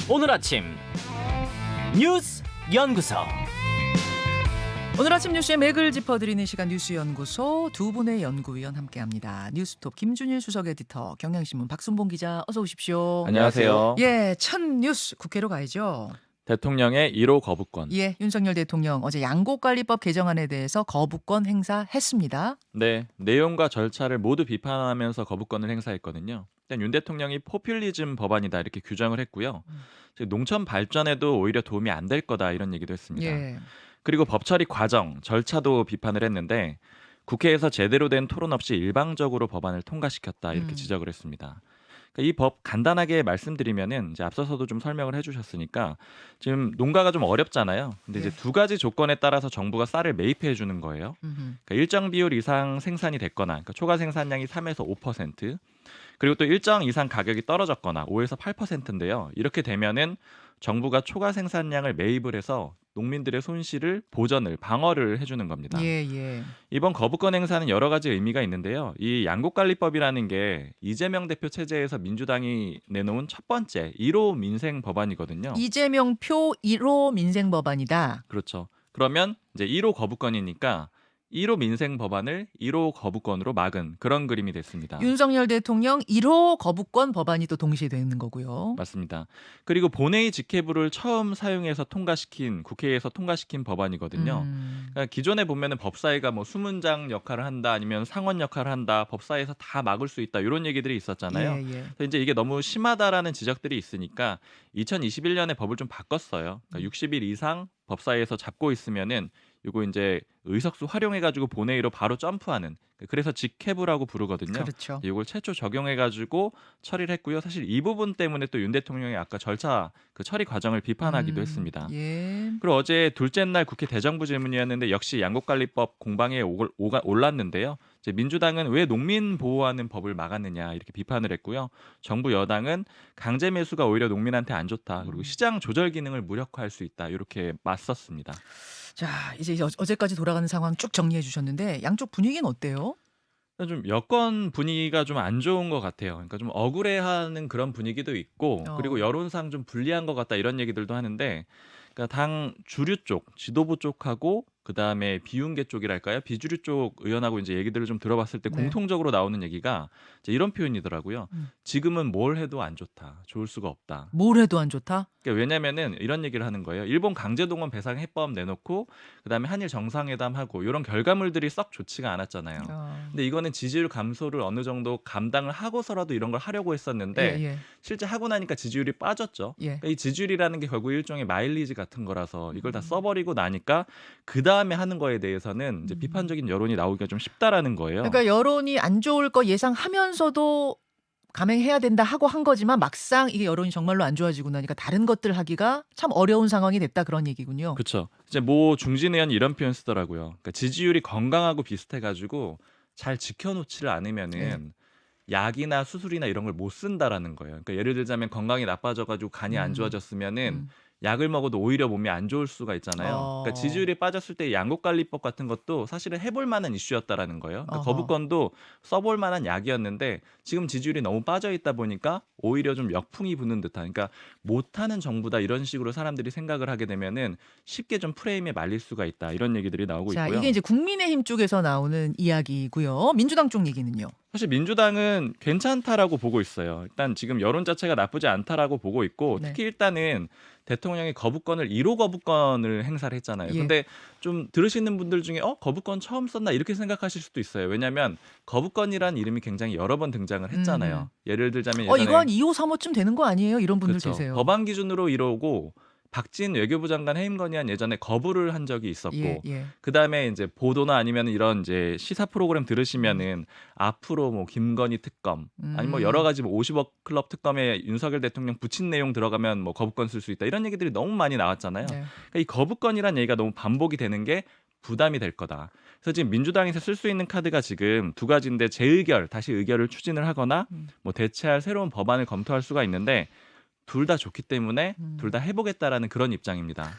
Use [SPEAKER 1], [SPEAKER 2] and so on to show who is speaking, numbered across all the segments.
[SPEAKER 1] 오늘 아침 뉴스 연구소.
[SPEAKER 2] 오늘 아침 뉴스의 맥을 짚어드리는 시간 뉴스연구소 두 분의 연구위원 함께합니다. 뉴스톱 김준일 수석 에디터, 경향신문 박순봉 기자, 어서 오십시오.
[SPEAKER 3] 안녕하세요.
[SPEAKER 2] 예, 첫 뉴스 국회로 가야죠.
[SPEAKER 3] 대통령의 1호 거부권.
[SPEAKER 2] 예, 윤석열 대통령 어제 양곡관리법 개정안에 대해서 거부권 행사했습니다.
[SPEAKER 3] 네, 내용과 절차를 모두 비판하면서 거부권을 행사했거든요. 일단 윤 대통령이 포퓰리즘 법안이다 이렇게 규정을 했고요. 즉 농촌 발전에도 오히려 도움이 안 될 거다 이런 얘기도 했습니다.
[SPEAKER 2] 예.
[SPEAKER 3] 그리고 법 처리 과정, 절차도 비판을 했는데 국회에서 제대로 된 토론 없이 일방적으로 법안을 통과시켰다 이렇게 지적을 했습니다. 이 법 간단하게 말씀드리면은 이제 앞서서도 좀 설명을 해주셨으니까 지금 농가가 좀 어렵잖아요. 근데 이제
[SPEAKER 2] 예.
[SPEAKER 3] 두 가지 조건에 따라서 정부가 쌀을 매입해 주는 거예요. 그러니까 일정 비율 이상 생산이 됐거나, 그러니까 초과 생산량이 3에서 5%, 그리고 또 일정 이상 가격이 떨어졌거나 5에서 8%인데요. 이렇게 되면은 정부가 초과 생산량을 매입을 해서 농민들의 손실을 보전을 방어를 해주는 겁니다.
[SPEAKER 2] 예, 예.
[SPEAKER 3] 이번 거부권 행사는 여러 가지 의미가 있는데요. 이 양곡관리법이라는 게 이재명 대표 체제에서 민주당이 내놓은 첫 번째 1호 민생 법안이거든요.
[SPEAKER 2] 이재명 표 1호 민생 법안이다.
[SPEAKER 3] 그렇죠. 그러면 이제 1호 거부권이니까 1호 민생 법안을 1호 거부권으로 막은 그런 그림이 됐습니다.
[SPEAKER 2] 윤석열 대통령 1호 거부권 법안이 또 동시에 되는 거고요.
[SPEAKER 3] 맞습니다. 그리고 본회의 직회부를 처음 사용해서 국회에서 통과시킨 법안이거든요. 그러니까 기존에 보면은 법사위가 뭐 수문장 역할을 한다, 아니면 상원 역할을 한다, 법사위에서 다 막을 수 있다 이런 얘기들이 있었잖아요.
[SPEAKER 2] 예, 예.
[SPEAKER 3] 그래서 이제 이게 너무 심하다라는 지적들이 있으니까 2021년에 법을 좀 바꿨어요. 그러니까 60일 이상 법사위에서 잡고 있으면은 이거 이제 의석수 활용해가지고 본회의로 바로 점프하는, 그래서 직회부라고 부르거든요.
[SPEAKER 2] 그렇죠.
[SPEAKER 3] 이걸 최초 적용해가지고 처리를 했고요. 사실 이 부분 때문에 또 윤 대통령이 아까 절차 그 처리 과정을 비판하기도 했습니다.
[SPEAKER 2] 예.
[SPEAKER 3] 그리고 어제 둘째 날 국회 대정부 질문이었는데 역시 양곡관리법 공방에 올랐는데요. 이제 민주당은 왜 농민 보호하는 법을 막았느냐 이렇게 비판을 했고요. 정부 여당은 강제 매수가 오히려 농민한테 안 좋다, 그리고 시장 조절 기능을 무력화할 수 있다 이렇게 맞섰습니다.
[SPEAKER 2] 자, 이제 어제까지 돌아가는 상황 쭉 정리해 주셨는데 양쪽 분위기는 어때요?
[SPEAKER 3] 좀 여권 분위기가 좀 안 좋은 것 같아요. 그러니까 좀 억울해하는 그런 분위기도 있고, 그리고 여론상 좀 불리한 것 같다 이런 얘기들도 하는데, 그러니까 당 주류 쪽, 지도부 쪽하고 그 다음에 비윤계 쪽이랄까요? 비주류 쪽 의원하고 이제 얘기들을 좀 들어봤을 때
[SPEAKER 2] 네.
[SPEAKER 3] 공통적으로 나오는 얘기가 이제 이런 표현이더라고요. 지금은 뭘 해도 안 좋다, 좋을 수가 없다.
[SPEAKER 2] 뭘 해도 안 좋다?
[SPEAKER 3] 그러니까 왜냐면은 이런 얘기를 하는 거예요. 일본 강제동원 배상 해법 내놓고 그다음에 한일 정상회담 하고 이런 결과물들이 썩 좋지가 않았잖아요. 근데 이거는 지지율 감소를 어느 정도 감당을 하고서라도 이런 걸 하려고 했었는데
[SPEAKER 2] 예, 예.
[SPEAKER 3] 실제 하고 나니까 지지율이 빠졌죠.
[SPEAKER 2] 예.
[SPEAKER 3] 그러니까 이 지지율이라는 게 결국 일종의 마일리지 같은 거라서 이걸 다 써버리고 나니까 그 다음에 하는 거에 대해서는 이제 비판적인 여론이 나오기가 좀 쉽다라는 거예요.
[SPEAKER 2] 그러니까 여론이 안 좋을 거 예상하면서도 감행해야 된다 하고 한 거지만 막상 이게 여론이 정말로 안 좋아지고 나니까 다른 것들 하기가 참 어려운 상황이 됐다, 그런 얘기군요.
[SPEAKER 3] 그렇죠. 이제 모 중진 의원이 이런 표현 쓰더라고요. 그러니까 지지율이 건강하고 비슷해가지고 잘 지켜놓지를 않으면은 약이나 수술이나 이런 걸 못 쓴다라는 거예요. 그러니까 예를 들자면 건강이 나빠져가지고 간이 안 좋아졌으면은 약을 먹어도 오히려 몸이 안 좋을 수가 있잖아요. 그러니까 지지율이 빠졌을 때 양곡관리법 같은 것도 사실은 해볼 만한 이슈였다라는 거예요. 그러니까 거부권도 써볼 만한 약이었는데 지금 지지율이 너무 빠져 있다 보니까 오히려 좀 역풍이 부는 듯한, 그러니까 못하는 정부다 이런 식으로 사람들이 생각을 하게 되면은 쉽게 좀 프레임에 말릴 수가 있다 이런 얘기들이 나오고
[SPEAKER 2] 자,
[SPEAKER 3] 있고요.
[SPEAKER 2] 이게 이제 국민의힘 쪽에서 나오는 이야기고요. 민주당 쪽 얘기는요.
[SPEAKER 3] 사실 민주당은 괜찮다라고 보고 있어요. 일단 지금 여론 자체가 나쁘지 않다라고 보고 있고,
[SPEAKER 2] 네.
[SPEAKER 3] 특히 일단은 대통령이 거부권을 1호 거부권을 행사를 했잖아요.
[SPEAKER 2] 예.
[SPEAKER 3] 근데 좀 들으시는 분들 중에 거부권 처음 썼나 이렇게 생각하실 수도 있어요. 왜냐하면 거부권이란 이름이 굉장히 여러 번 등장을 했잖아요. 예를 들자면 예전에
[SPEAKER 2] 이거 한 2호, 3호쯤 되는 거 아니에요? 이런 분들
[SPEAKER 3] 그렇죠.
[SPEAKER 2] 계세요.
[SPEAKER 3] 법안 기준으로 1호고 박진 외교부 장관 해임 건의안 예전에 거부를 한 적이 있었고,
[SPEAKER 2] 예, 예.
[SPEAKER 3] 그다음에 이제 보도나 아니면 이런 이제 시사 프로그램 들으시면은 앞으로 뭐 김건희 특검 아니 뭐 여러 가지 뭐 50억 클럽 특검에 윤석열 대통령 붙인 내용 들어가면 뭐 거부권 쓸 수 있다 이런 얘기들이 너무 많이 나왔잖아요.
[SPEAKER 2] 네.
[SPEAKER 3] 그러니까 이 거부권이란 얘기가 너무 반복이 되는 게 부담이 될 거다. 그래서 지금 민주당에서 쓸 수 있는 카드가 지금 두 가지인데 다시 의결을 추진을 하거나 뭐 대체할 새로운 법안을 검토할 수가 있는데 둘 다 좋기 때문에 둘 다 해보겠다라는 그런 입장입니다.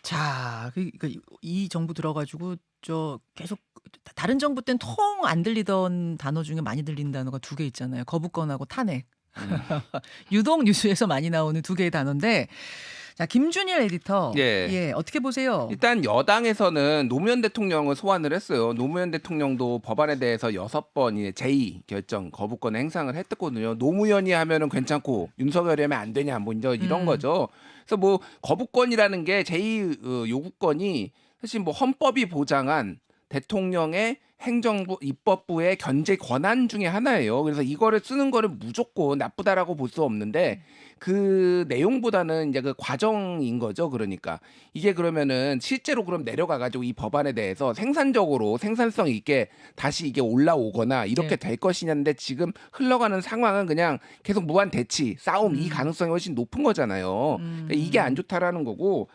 [SPEAKER 2] 자, 이 정부 들어가지고 저 계속 다른 정부 때는 통 안 들리던 단어 중에 많이 들린 단어가 두 개 있잖아요. 거부권하고 탄핵. 유독 뉴스에서 많이 나오는 두 개의 단어인데 자 김준일 에디터
[SPEAKER 4] 예.
[SPEAKER 2] 어떻게 보세요?
[SPEAKER 4] 일단 여당에서는 노무현 대통령을 소환을 했어요. 노무현 대통령도 법안에 대해서 6번의 제2 결정 거부권 행사를 했거든요. 노무현이 하면은 괜찮고 윤석열이 하면 안 되냐 뭐 이제 이런 거죠. 그래서 뭐 거부권이라는 게 제2 요구권이 사실 뭐 헌법이 보장한 대통령의 행정부 입법부의 견제 권한 중에 하나예요. 그래서 이거를 쓰는 거를 무조건 나쁘다라고 볼 수 없는데 그 내용보다는 이제 그 과정인 거죠. 그러니까 이게 그러면은 실제로 그럼 내려가 가지고 이 법안에 대해서 생산적으로 생산성 있게 다시 이게 올라오거나 이렇게 될 것이냐인데 지금 흘러가는 상황은 그냥 계속 무한 대치, 싸움 이 가능성이 훨씬 높은 거잖아요. 그러니까 이게 안 좋다라는 거고.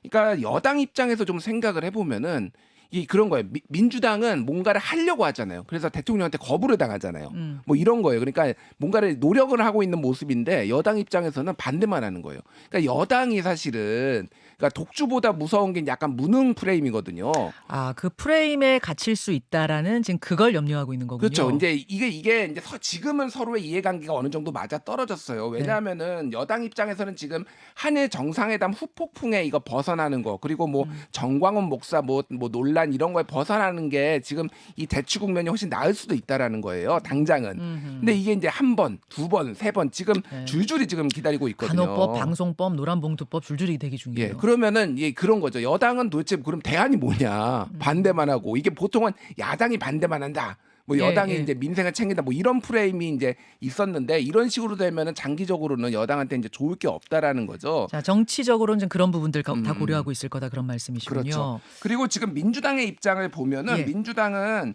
[SPEAKER 4] 그러니까 여당 입장에서 좀 생각을 해보면은 이 그런 거예요. 민주당은 뭔가를 하려고 하잖아요. 그래서 대통령한테 거부를 당하잖아요. 뭐 이런 거예요. 그러니까 뭔가를 노력을 하고 있는 모습인데 여당 입장에서는 반대만 하는 거예요. 그러니까 여당이 사실은 그러니까 독주보다 무서운 게 약간 무능 프레임이거든요.
[SPEAKER 2] 아, 그 프레임에 갇힐 수 있다라는 지금 그걸 염려하고 있는 거군요.
[SPEAKER 4] 그렇죠. 이제 이게 이제 지금은 서로의 이해관계가 어느 정도 맞아 떨어졌어요. 왜냐하면은 여당 입장에서는 지금 한일 정상회담 후폭풍에 이거 벗어나는 거 그리고 뭐 정광훈 목사 뭐 논란 이런 거에 벗어나는 게 지금 이 대치 국면이 훨씬 나을 수도 있다라는 거예요. 당장은. 근데 이게 이제 한 번, 두 번, 세 번 지금 줄줄이 지금 기다리고 있거든요.
[SPEAKER 2] 간호법, 방송법, 노란봉투법 줄줄이 대기 중이에요.
[SPEAKER 4] 예, 그러면은 그런 거죠. 여당은 도대체 그럼 대안이 뭐냐? 반대만 하고 이게 보통은 야당이 반대만 한다. 뭐 여당이 이제 민생을 챙긴다. 뭐 이런 프레임이 이제 있었는데 이런 식으로 되면은 장기적으로는 여당한테 이제 좋을 게 없다라는 거죠.
[SPEAKER 2] 자, 정치적으로는 좀 그런 부분들 다 고려하고 있을 거다 그런 말씀이시군요.
[SPEAKER 4] 그렇죠. 그리고 지금 민주당의 입장을 보면은 민주당은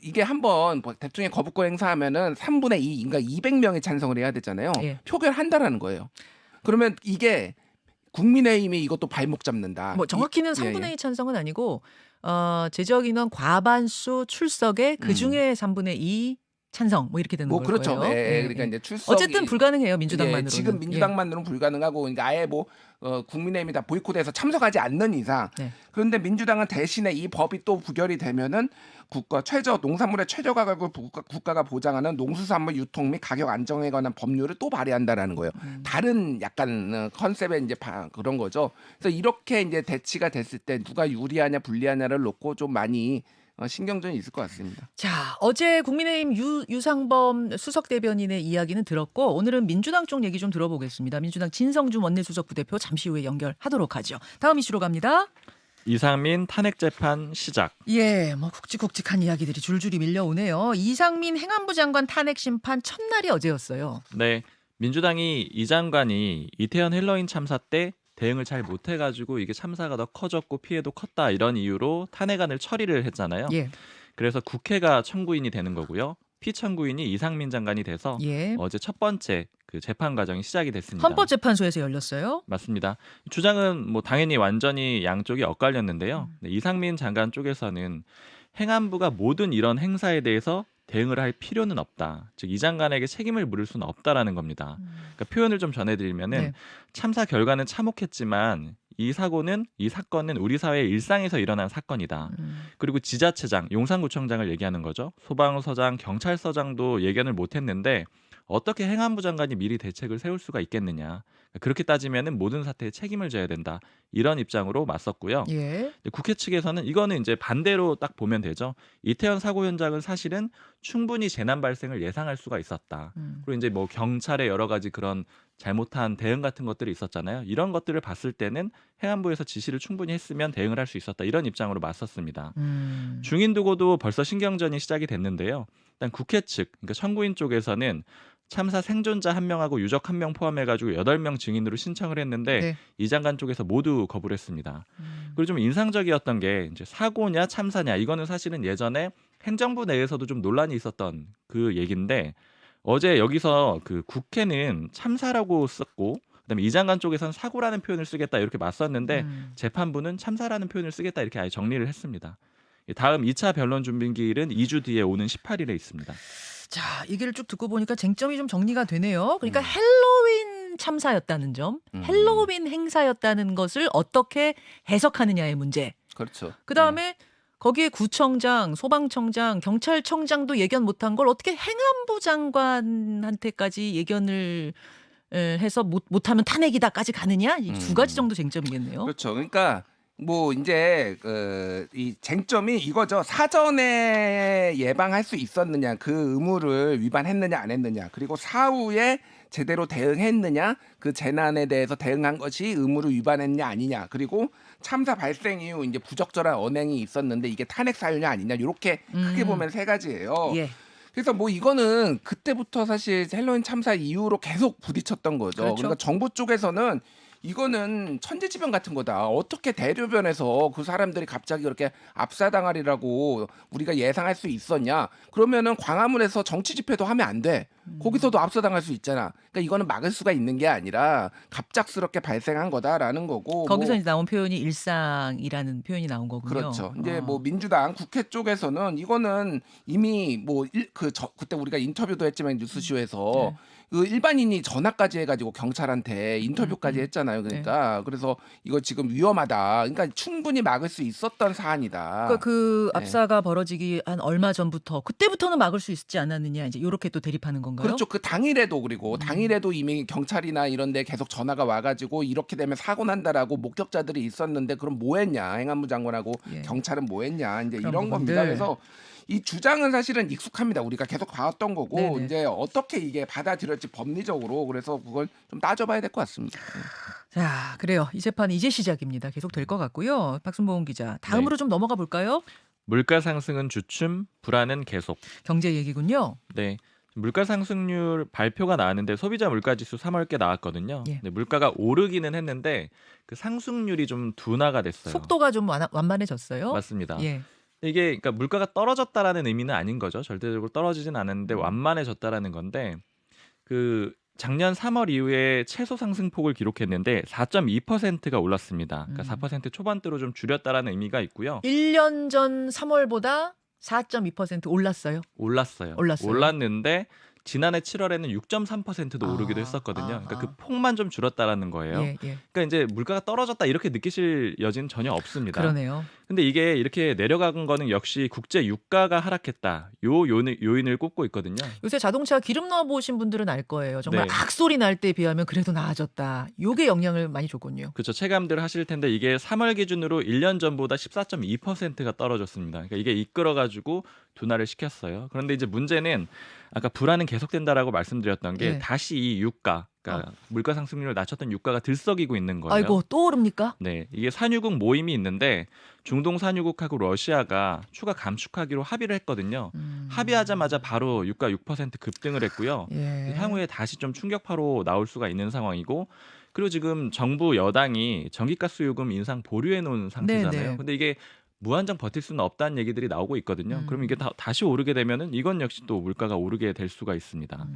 [SPEAKER 4] 이게 한번 대통령 거부권 행사하면은 3분의 2, 그러니까 200명이 찬성을 해야 되잖아요. 표결한다라는 거예요. 그러면 이게 국민의힘이 이것도 발목 잡는다.
[SPEAKER 2] 뭐 정확히는 3분의 2 찬성은 아니고 제적 인원 과반수 출석에 그 중에 3분의 2 찬성 뭐 이렇게 되는
[SPEAKER 4] 뭐
[SPEAKER 2] 거예요.
[SPEAKER 4] 그렇죠. 그러니까 이제 출석이
[SPEAKER 2] 어쨌든 불가능해요. 민주당만으로는.
[SPEAKER 4] 지금 민주당만으로는 불가능하고 그러니까 아예 뭐 국민의힘이 다 보이콧해서 참석하지 않는 이상. 그런데 민주당은 대신에 이 법이 또 부결이 되면은 농산물의 최저 가격을 국가가 보장하는 농수산물 유통 및 가격 안정에 관한 법률을 또 발의한다라는 거예요. 다른 약간 컨셉의 이제 그런 거죠. 그래서 이렇게 이제 대치가 됐을 때 누가 유리하냐 불리하냐를 놓고 좀 많이 신경전이 있을 것 같습니다.
[SPEAKER 2] 자, 어제 국민의힘 유상범 수석 대변인의 이야기는 들었고 오늘은 민주당 쪽 얘기 좀 들어보겠습니다. 민주당 진성준 원내수석 부대표 잠시 후에 연결하도록 하죠. 다음 이슈로 갑니다.
[SPEAKER 3] 이상민 탄핵 재판 시작.
[SPEAKER 2] 뭐 굵직굵직한 이야기들이 줄줄이 밀려오네요. 이상민 행안부 장관 탄핵 심판 첫날이 어제였어요.
[SPEAKER 3] 네, 민주당이 이 장관이 이태원 헬로윈 참사 때 대응을 잘 못해가지고 이게 참사가 더 커졌고 피해도 컸다 이런 이유로 탄핵안을 처리를 했잖아요. 그래서 국회가 청구인이 되는 거고요. 피청구인이 이상민 장관이 돼서 어제 첫 번째 그 재판 과정이 시작이 됐습니다.
[SPEAKER 2] 헌법재판소에서 열렸어요?
[SPEAKER 3] 맞습니다. 주장은 뭐 당연히 완전히 양쪽이 엇갈렸는데요. 이상민 장관 쪽에서는 행안부가 모든 이런 행사에 대해서 대응을 할 필요는 없다. 즉 이 장관에게 책임을 물을 수는 없다라는 겁니다. 그러니까 표현을 좀 전해드리면은 참사 결과는 참혹했지만 이 사건은 우리 사회의 일상에서 일어난 사건이다. 그리고 지자체장, 용산구청장을 얘기하는 거죠. 소방서장, 경찰서장도 예견을 못했는데 어떻게 행안부 장관이 미리 대책을 세울 수가 있겠느냐. 그렇게 따지면은 모든 사태에 책임을 져야 된다. 이런 입장으로 맞섰고요. 국회 측에서는 이거는 이제 반대로 딱 보면 되죠. 이태원 사고 현장은 사실은 충분히 재난 발생을 예상할 수가 있었다. 그리고 이제 뭐 경찰의 여러 가지 그런 잘못한 대응 같은 것들이 있었잖아요. 이런 것들을 봤을 때는 행안부에서 지시를 충분히 했으면 대응을 할 수 있었다. 이런 입장으로 맞섰습니다. 중인 두고도 벌써 신경전이 시작이 됐는데요. 일단 국회 측, 그러니까 청구인 쪽에서는 참사 생존자 1명하고 유적 1명 포함해가지고 8명 증인으로 신청을 했는데 이 장관 쪽에서 모두 거부를 했습니다. 그리고 좀 인상적이었던 게 이제 사고냐 참사냐 이거는 사실은 예전에 행정부 내에서도 좀 논란이 있었던 그 얘기인데 어제 여기서 그 국회는 참사라고 썼고 그다음에 이 장관 쪽에서는 사고라는 표현을 쓰겠다 이렇게 맞섰는데 재판부는 참사라는 표현을 쓰겠다 이렇게 아예 정리를 했습니다. 다음 2차 변론 준비기일은 2주 뒤에 오는 18일에 있습니다.
[SPEAKER 2] 자, 얘기를 쭉 듣고 보니까 쟁점이 좀 정리가 되네요. 그러니까 헬로윈 참사였다는 점, 헬로윈 행사였다는 것을 어떻게 해석하느냐의 문제.
[SPEAKER 4] 그렇죠.
[SPEAKER 2] 그다음에 거기에 구청장, 소방청장, 경찰청장도 예견 못한 걸 어떻게 행안부 장관한테까지 예견을 해서 못하면 탄핵이다까지 가느냐? 이 두 가지 정도 쟁점이겠네요.
[SPEAKER 4] 그렇죠. 그러니까 뭐 이제 이 쟁점이 이거죠. 사전에 예방할 수 있었느냐, 그 의무를 위반했느냐 안 했느냐, 그리고 사후에 제대로 대응했느냐, 그 재난에 대해서 대응한 것이 의무를 위반했냐 아니냐, 그리고 참사 발생 이후 이제 부적절한 언행이 있었는데 이게 탄핵 사유냐 아니냐, 이렇게 크게 보면 세 가지예요.
[SPEAKER 2] 예.
[SPEAKER 4] 그래서 뭐 이거는 그때부터 사실 헬로윈 참사 이후로 계속 부딪혔던 거죠.
[SPEAKER 2] 그렇죠.
[SPEAKER 4] 그러니까 정부 쪽에서는 이거는 천재지변 같은 거다. 어떻게 대로변에서 그 사람들이 갑자기 그렇게 압사당하리라고 우리가 예상할 수 있었냐? 그러면은 광화문에서 정치 집회도 하면 안 돼. 거기서도 압사당할 수 있잖아. 그러니까 이거는 막을 수가 있는 게 아니라 갑작스럽게 발생한 거다라는 거고.
[SPEAKER 2] 거기서
[SPEAKER 4] 뭐
[SPEAKER 2] 이제 나온 표현이 일상이라는 표현이 나온 거군요.
[SPEAKER 4] 그렇죠. 이제 뭐 민주당 국회 쪽에서는 이거는 이미 뭐 그때 우리가 인터뷰도 했지만 뉴스쇼에서
[SPEAKER 2] 네.
[SPEAKER 4] 그 일반인이 전화까지 해가지고 경찰한테 인터뷰까지 했잖아요. 그러니까 그래서 이거 지금 위험하다. 그러니까 충분히 막을 수 있었던 사안이다.
[SPEAKER 2] 그러니까 그
[SPEAKER 4] 네.
[SPEAKER 2] 압사가 벌어지기 한 얼마 전부터 그때부터는 막을 수 있지 않았느냐 이제 이렇게 또 대립하는 건가요?
[SPEAKER 4] 그렇죠. 그 당일에도 그리고 당일에도 이미 경찰이나 이런데 계속 전화가 와가지고 이렇게 되면 사고 난다라고 목격자들이 있었는데 그럼 뭐했냐? 행안부 장관하고
[SPEAKER 2] 예.
[SPEAKER 4] 경찰은 뭐했냐? 이제
[SPEAKER 2] 그런
[SPEAKER 4] 이런 겁니다.
[SPEAKER 2] 부분들.
[SPEAKER 4] 그래서 이 주장은 사실은 익숙합니다. 우리가 계속 봐왔던 거고
[SPEAKER 2] 네네.
[SPEAKER 4] 이제 어떻게 이게 받아들였지 법리적으로 그래서 그걸 좀 따져봐야 될 것 같습니다.
[SPEAKER 2] 자, 그래요. 이 재판이 이제 시작입니다. 계속 될 것 같고요. 박순봉 기자, 다음으로 좀 넘어가 볼까요?
[SPEAKER 3] 물가 상승은 주춤, 불안은 계속.
[SPEAKER 2] 경제 얘기군요.
[SPEAKER 3] 네. 물가 상승률 발표가 나왔는데 소비자 물가지수 3월께 나왔거든요.
[SPEAKER 2] 예.
[SPEAKER 3] 네, 물가가 오르기는 했는데 그 상승률이 좀 둔화가 됐어요.
[SPEAKER 2] 속도가 좀 완만해졌어요.
[SPEAKER 3] 맞습니다.
[SPEAKER 2] 예.
[SPEAKER 3] 이게 그러니까 물가가 떨어졌다라는 의미는 아닌 거죠. 절대적으로 떨어지진 않았는데 완만해졌다라는 건데 그 작년 3월 이후에 최소 상승폭을 기록했는데 4.2%가 올랐습니다. 그러니까 4% 초반대로 좀 줄였다라는 의미가 있고요.
[SPEAKER 2] 1년 전 3월보다 4.2% 올랐어요.
[SPEAKER 3] 올랐어요.
[SPEAKER 2] 올랐어요.
[SPEAKER 3] 올랐는데 지난해 7월에는 6.3%도 오르기도 했었거든요. 그러니까 그 폭만 좀 줄었다라는 거예요.
[SPEAKER 2] 예, 예.
[SPEAKER 3] 그러니까 이제 물가가 떨어졌다 이렇게 느끼실 여지는 전혀 없습니다.
[SPEAKER 2] 그러네요.
[SPEAKER 3] 근데 이게 이렇게 내려간 거는 역시 국제 유가가 하락했다. 요인을 꼽고 있거든요.
[SPEAKER 2] 요새 자동차 기름 넣어 보신 분들은 알 거예요. 정말
[SPEAKER 3] 네.
[SPEAKER 2] 악소리 날 때에 비하면 그래도 나아졌다. 요게 영향을 많이 줬군요.
[SPEAKER 3] 그렇죠. 체감들 하실 텐데 이게 3월 기준으로 1년 전보다 14.2%가 떨어졌습니다. 그러니까 이게 이끌어가지고 둔화를 시켰어요. 그런데 이제 문제는 아까 불안은 계속된다라고 말씀드렸던 게
[SPEAKER 2] 네.
[SPEAKER 3] 다시 이 유가, 그러니까 물가 상승률을 낮췄던 유가가 들썩이고 있는 거예요.
[SPEAKER 2] 아이고 또 오릅니까?
[SPEAKER 3] 네, 이게 산유국 모임이 있는데 중동 산유국하고 러시아가 추가 감축하기로 합의를 했거든요. 합의하자마자 바로 유가 6% 급등을 했고요.
[SPEAKER 2] 예.
[SPEAKER 3] 향후에 다시 좀 충격파로 나올 수가 있는 상황이고 그리고 지금 정부 여당이 전기가스 요금 인상 보류해 놓은 상태잖아요.
[SPEAKER 2] 네네.
[SPEAKER 3] 근데 이게 무한정 버틸 수는 없다는 얘기들이 나오고 있거든요. 그럼 이게 다시 오르게 되면은 이건 역시 또 물가가 오르게 될 수가 있습니다.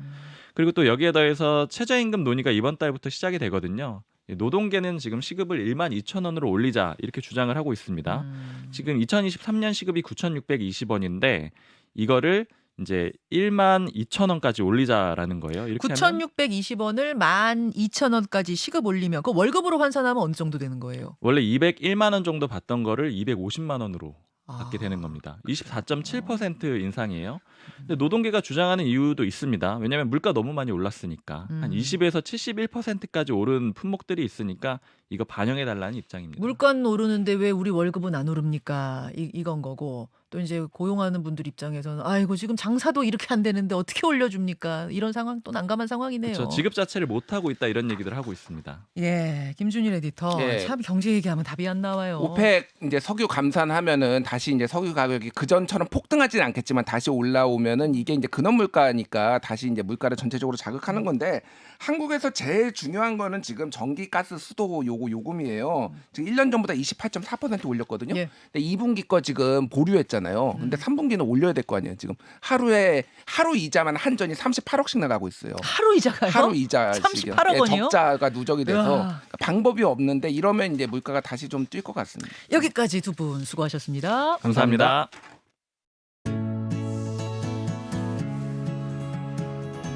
[SPEAKER 3] 그리고 또 여기에 더해서 최저임금 논의가 이번 달부터 시작이 되거든요. 노동계는 지금 시급을 12,000원으로 올리자 이렇게 주장을 하고 있습니다. 지금 2023년 시급이 9,620원인데 이거를 이제 12,000원까지 올리자라는 거예요. 이렇게 하면
[SPEAKER 2] 9,620원을 12,000원까지 시급 올리면 그 월급으로 환산하면 어느 정도 되는 거예요?
[SPEAKER 3] 원래 201만 원 정도 받던 거를 250만 원으로 받게
[SPEAKER 2] 아.
[SPEAKER 3] 되는 겁니다. 24.7% 인상이에요. 근데 노동계가 주장하는 이유도 있습니다. 왜냐하면 물가 너무 많이 올랐으니까 한 20에서 71%까지 오른 품목들이 있으니까 이거 반영해 달라는 입장입니다.
[SPEAKER 2] 물가는 오르는데 왜 우리 월급은 안 오릅니까? 이건 거고 또 이제 고용하는 분들 입장에서는 아이고 지금 장사도 이렇게 안 되는데 어떻게 올려줍니까? 이런 상황 또 난감한 상황이네요.
[SPEAKER 3] 그렇죠. 지급 자체를 못 하고 있다 이런 얘기들 하고 있습니다.
[SPEAKER 2] 예, 김준일 에디터
[SPEAKER 4] 예.
[SPEAKER 2] 참 경제 얘기하면 답이 안 나와요.
[SPEAKER 4] 오펙 이제 석유 감산하면은 다시 이제 석유 가격이 그 전처럼 폭등하지는 않겠지만 다시 올라오면은 이게 이제 근원 물가니까 다시 이제 물가를 전체적으로 자극하는 건데 한국에서 제일 중요한 거는 지금 전기, 가스, 수도 요금이에요. 지금 1년 전보다 28.4% 올렸거든요.
[SPEAKER 2] 예.
[SPEAKER 4] 근데 2분기 거 지금 보류했잖아요. 근데 3분기는 올려야 될 거 아니에요. 지금 하루 이자만 한전이 38억씩 나가고 있어요.
[SPEAKER 2] 하루 이자가요?
[SPEAKER 4] 하루 이자
[SPEAKER 2] 38억 원이요?
[SPEAKER 4] 적자가 누적이 돼서
[SPEAKER 2] 이야.
[SPEAKER 4] 그러니까 방법이 없는데 이러면 이제 물가가 다시 좀 뛸 것 같습니다.
[SPEAKER 2] 여기까지 두 분 수고하셨습니다.
[SPEAKER 3] 감사합니다.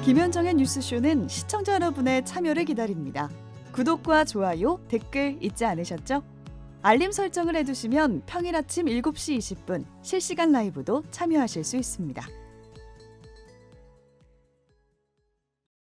[SPEAKER 5] 김현정의 뉴스쇼는 시청자 여러분의 참여를 기다립니다. 구독과 좋아요, 댓글 잊지 않으셨죠? 알림 설정을 해두시면 평일 아침 7시 20분 실시간 라이브도 참여하실 수 있습니다.